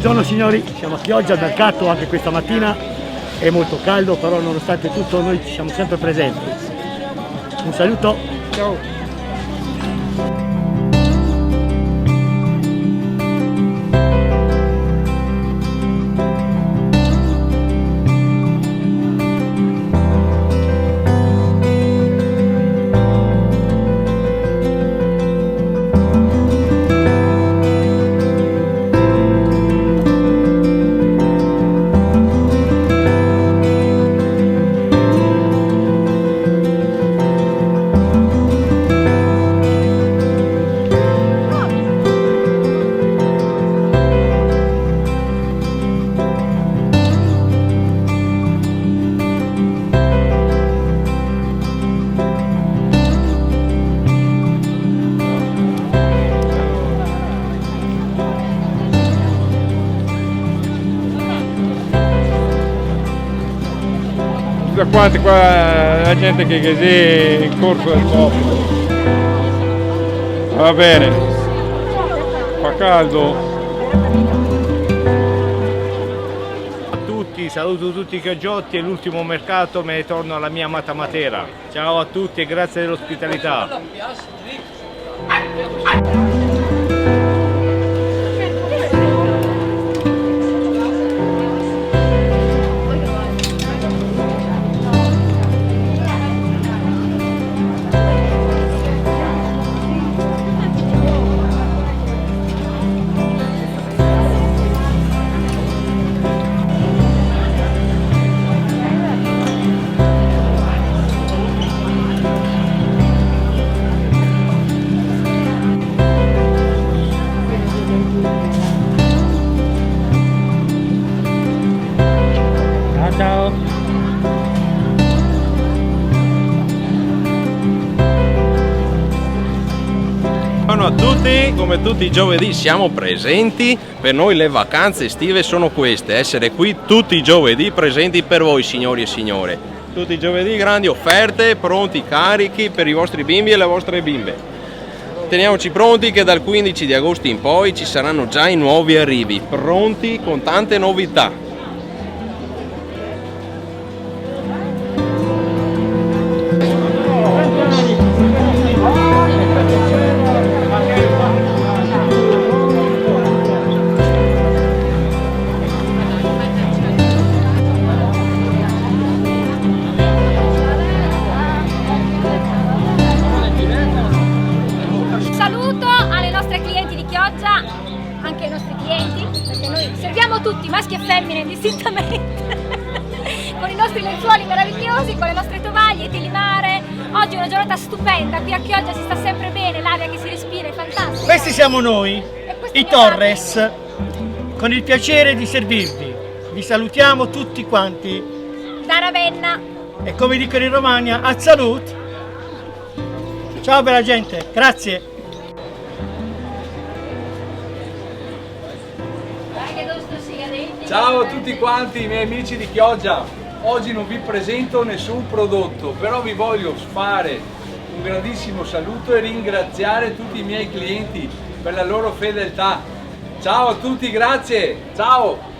Buongiorno signori, siamo a Chioggia al mercato anche questa mattina, è molto caldo, però nonostante tutto noi ci siamo sempre presenti. Un saluto, ciao! Da quanti qua la gente che è in corso del popolo. Va bene, fa caldo. A tutti, saluto tutti i chiogiotti, è l'ultimo mercato, me ne torno alla mia amata Matera. Ciao a tutti e grazie dell'ospitalità. Ciao! Buongiorno a tutti, come tutti i giovedì siamo presenti, per noi le vacanze estive sono queste, essere qui tutti i giovedì presenti per voi signori e signore. Tutti i giovedì grandi offerte, pronti, carichi per i vostri bimbi e le vostre bimbe. Teniamoci pronti che dal 15 di agosto in poi ci saranno già i nuovi arrivi, pronti con tante novità. Anche ai nostri clienti, perché noi serviamo tutti, maschi e femmine indistintamente, con i nostri lenzuoli meravigliosi, con le nostre tovaglie, teli mare. Oggi è una giornata stupenda, qui a Chioggia si sta sempre bene, l'aria che si respira è fantastica. Questi siamo noi, i Torres, con il piacere di servirvi. Vi salutiamo tutti quanti. Da Ravenna. E come dicono in Romagna, a salut! Ciao bella gente, grazie! Ciao a tutti quanti i miei amici di Chioggia, oggi non vi presento nessun prodotto, però vi voglio fare un grandissimo saluto e ringraziare tutti i miei clienti per la loro fedeltà. Ciao a tutti, grazie, ciao!